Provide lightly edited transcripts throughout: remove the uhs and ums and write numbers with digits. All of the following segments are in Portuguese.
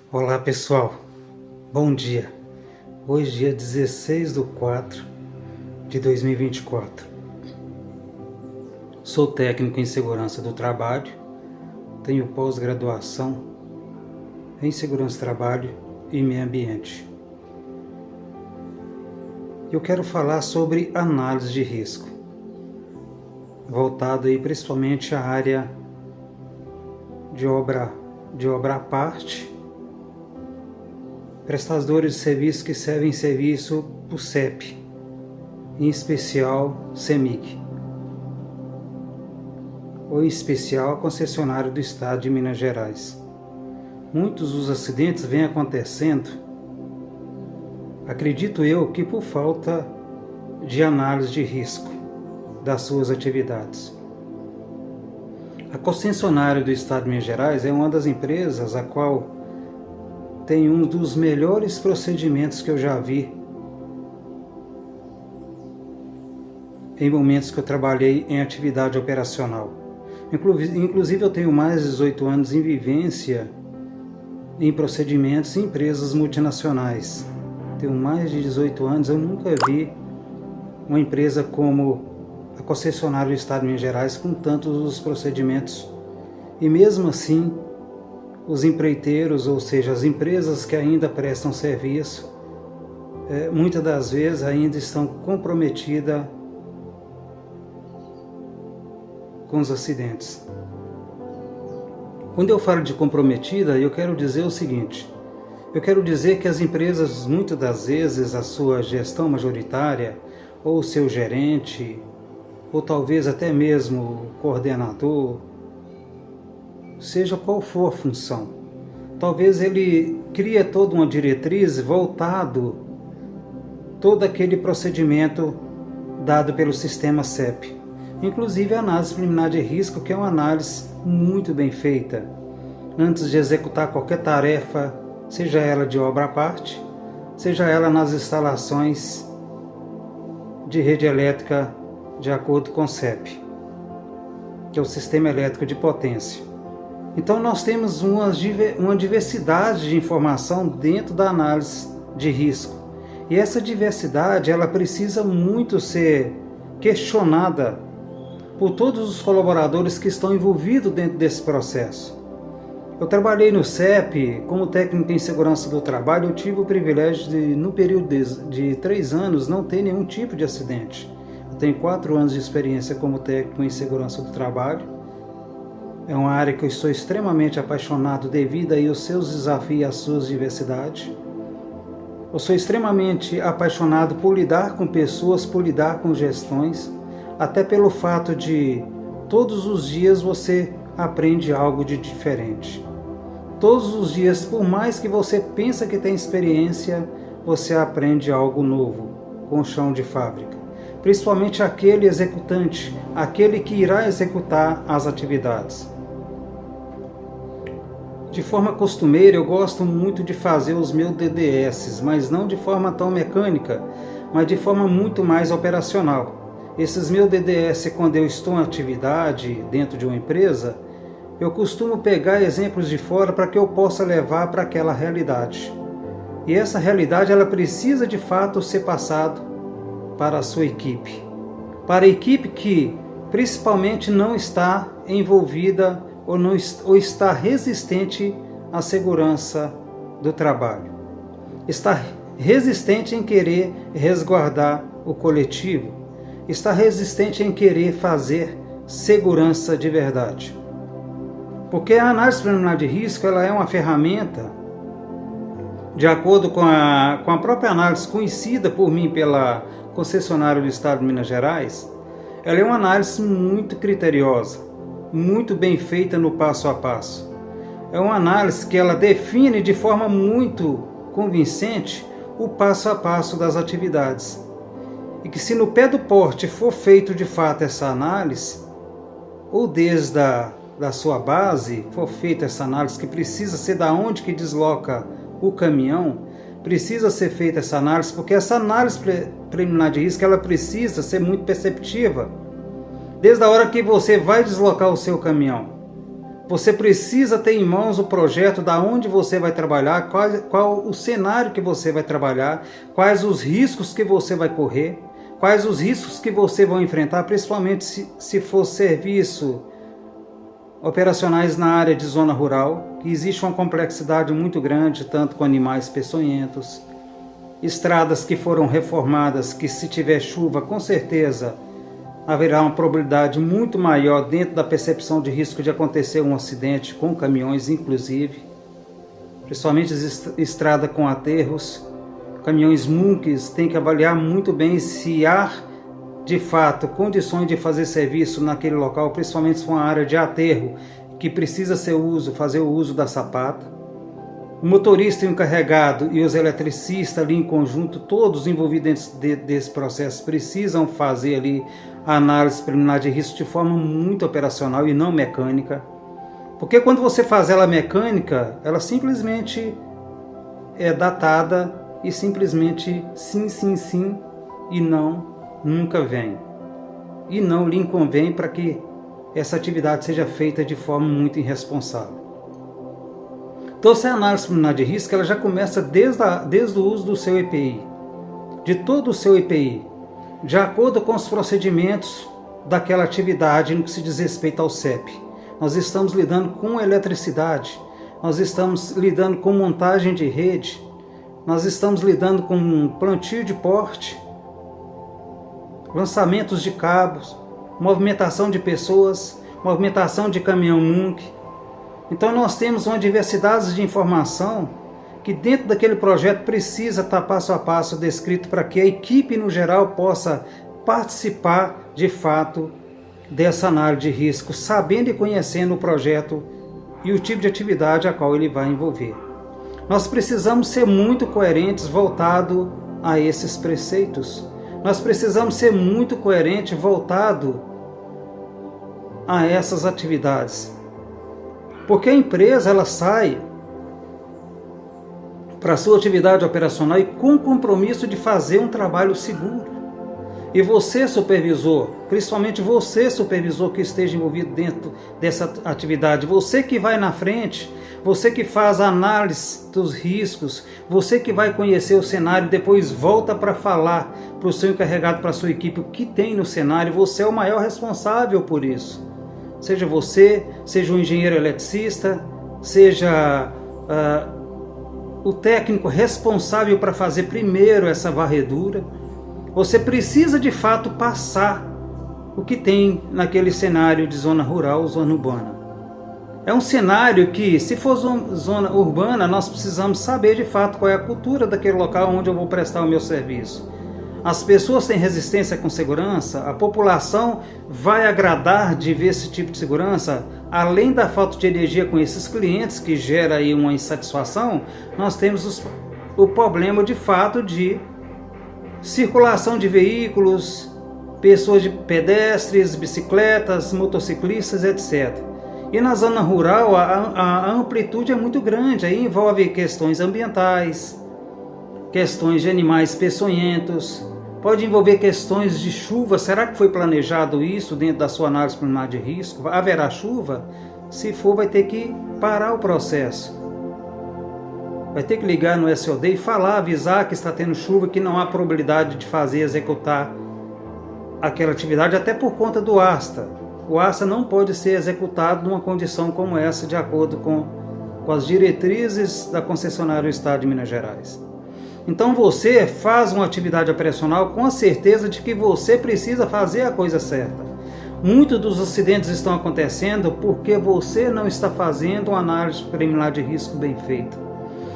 Olá pessoal, bom dia. Hoje dia 16/4 de 2024. Sou técnico em segurança do trabalho, tenho pós-graduação em segurança do trabalho e meio ambiente. Eu quero falar sobre análise de risco, voltado aí principalmente à área de obra à parte, prestadores de serviços que servem serviço para o CEP, em especial CEMIG, ou em especial a concessionária do Estado de Minas Gerais. Muitos dos acidentes vêm acontecendo, acredito eu, que por falta de análise de risco das suas atividades. A concessionária do Estado de Minas Gerais é uma das empresas a qual tem um dos melhores procedimentos que eu já vi em momentos que eu trabalhei em atividade operacional. Inclusive eu tenho mais de 18 anos em vivência em procedimentos em empresas multinacionais. Tenho mais de 18 anos, eu nunca vi uma empresa como a concessionária do Estado de Minas Gerais com tantos os procedimentos. E mesmo assim, os empreiteiros, ou seja, as empresas que ainda prestam serviço, muitas das vezes ainda estão comprometidas com os acidentes. Quando eu falo de comprometida, eu quero dizer o seguinte: eu quero dizer que as empresas, muitas das vezes, a sua gestão majoritária, ou o seu gerente, ou talvez até mesmo o coordenador, seja qual for a função, talvez ele cria toda uma diretriz voltado todo aquele procedimento dado pelo sistema CEP, inclusive a análise preliminar de risco, que é uma análise muito bem feita antes de executar qualquer tarefa, seja ela de obra à parte, seja ela nas instalações de rede elétrica de acordo com o CEP, que é o Sistema Elétrico de Potência. Então nós temos uma diversidade de informação dentro da análise de risco. E essa diversidade ela precisa muito ser questionada por todos os colaboradores que estão envolvidos dentro desse processo. Eu trabalhei no CEP como técnico em segurança do trabalho. Eu tive o privilégio de, no período de 3 anos, não ter nenhum tipo de acidente. Eu tenho 4 anos de experiência como técnico em segurança do trabalho. É uma área que eu estou extremamente apaixonado devido aí aos seus desafios e às suas diversidades. Eu sou extremamente apaixonado por lidar com pessoas, por lidar com gestões, até pelo fato de todos os dias você aprende algo de diferente. Todos os dias, por mais que você pense que tem experiência, você aprende algo novo com o chão de fábrica. Principalmente aquele executante, aquele que irá executar as atividades. De forma costumeira, eu gosto muito de fazer os meus DDS, mas não de forma tão mecânica, mas de forma muito mais operacional. Esses meus DDS, quando eu estou em atividade dentro de uma empresa, eu costumo pegar exemplos de fora para que eu possa levar para aquela realidade. E essa realidade ela precisa de fato ser passada para a sua equipe. Para a equipe que principalmente não está envolvida ou está resistente à segurança do trabalho. Está resistente em querer resguardar o coletivo. Está resistente em querer fazer segurança de verdade. Porque a análise preliminar de risco ela é uma ferramenta, de acordo com a própria análise conhecida por mim pela concessionária do Estado de Minas Gerais, ela é uma análise muito criteriosa, muito bem feita no passo a passo. É uma análise que ela define de forma muito convincente o passo a passo das atividades. E que se no pé do porte for feito de fato essa análise, ou desde da sua base for feita essa análise, que precisa ser da onde que desloca o caminhão, precisa ser feita essa análise, porque essa análise preliminar de risco ela precisa ser muito perceptiva. Desde a hora que você vai deslocar o seu caminhão, Você precisa ter em mãos o projeto da onde você vai trabalhar, qual o cenário que você vai trabalhar, quais os riscos que você vai correr, quais os riscos que você vai enfrentar, principalmente se for serviço operacionais na área de zona rural, que existe uma complexidade muito grande, tanto com animais peçonhentos, estradas que foram reformadas, que se tiver chuva, com certeza haverá uma probabilidade muito maior dentro da percepção de risco de acontecer um acidente com caminhões, inclusive, principalmente estrada com aterros. Caminhões MUNCs têm que avaliar muito bem se há, de fato, condições de fazer serviço naquele local, principalmente se for uma área de aterro, que precisa fazer o uso da sapata. O motorista e o encarregado e os eletricistas ali em conjunto, todos envolvidos desse processo, precisam fazer ali a análise preliminar de risco de forma muito operacional e não mecânica. Porque quando você faz ela mecânica, ela simplesmente é datada e simplesmente sim, sim, sim e não, nunca vem. E não lhe convém para que essa atividade seja feita de forma muito irresponsável. Então, essa análise preliminar de risco ela já começa desde o uso do seu EPI, de todo o seu EPI, de acordo com os procedimentos daquela atividade no que se diz respeito ao CEP. Nós estamos lidando com eletricidade, nós estamos lidando com montagem de rede, nós estamos lidando com plantio de porte, lançamentos de cabos, movimentação de pessoas, movimentação de caminhão MUNC. Então nós temos uma diversidade de informação que dentro daquele projeto precisa estar passo a passo descrito para que a equipe no geral possa participar de fato dessa análise de risco, sabendo e conhecendo o projeto e o tipo de atividade a qual ele vai envolver. Nós precisamos ser muito coerentes voltado a esses preceitos. Nós precisamos ser muito coerentes voltado a essas atividades. Porque a empresa ela sai para a sua atividade operacional e com o compromisso de fazer um trabalho seguro. E você, supervisor, principalmente você, supervisor que esteja envolvido dentro dessa atividade, você que vai na frente, você que faz a análise dos riscos, você que vai conhecer o cenário e depois volta para falar para o seu encarregado, para a sua equipe, o que tem no cenário, você é o maior responsável por isso. Seja você, seja o engenheiro eletricista, seja o técnico responsável para fazer primeiro essa varredura. Você precisa de fato passar o que tem naquele cenário de zona rural ou zona urbana. É um cenário que, se for zona urbana, nós precisamos saber de fato qual é a cultura daquele local onde eu vou prestar o meu serviço. As pessoas têm resistência com segurança? A população vai agradar de ver esse tipo de segurança? Além da falta de energia com esses clientes, que gera aí uma insatisfação, nós temos o problema de fato de circulação de veículos, pessoas de pedestres, bicicletas, motociclistas, etc. E na zona rural a amplitude é muito grande, aí envolve questões ambientais, questões de animais peçonhentos, pode envolver questões de chuva. Será que foi planejado isso dentro da sua análise preliminar de risco? Haverá chuva? Se for, vai ter que parar o processo. Vai ter que ligar no SOD e falar, avisar que está tendo chuva, que não há probabilidade de executar aquela atividade, até por conta do ASTA. O ASTA não pode ser executado numa condição como essa, de acordo com as diretrizes da concessionária do Estado de Minas Gerais. Então você faz uma atividade operacional com a certeza de que você precisa fazer a coisa certa. Muitos dos acidentes estão acontecendo porque você não está fazendo uma análise preliminar de risco bem feita.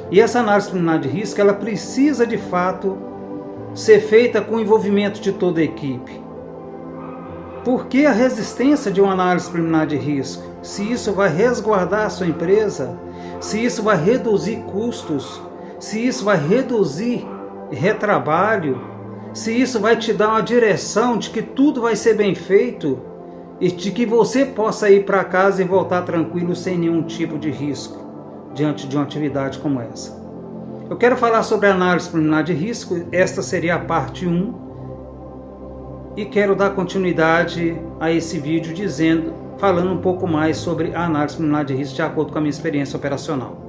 E essa análise preliminar de risco, ela precisa de fato ser feita com o envolvimento de toda a equipe. Por que a resistência de uma análise preliminar de risco? Se isso vai resguardar a sua empresa, se isso vai reduzir custos, se isso vai reduzir retrabalho, se isso vai te dar uma direção de que tudo vai ser bem feito e de que você possa ir para casa e voltar tranquilo sem nenhum tipo de risco diante de uma atividade como essa. Eu quero falar sobre a análise preliminar de risco, esta seria a parte 1, e quero dar continuidade a esse vídeo falando um pouco mais sobre a análise preliminar de risco de acordo com a minha experiência operacional.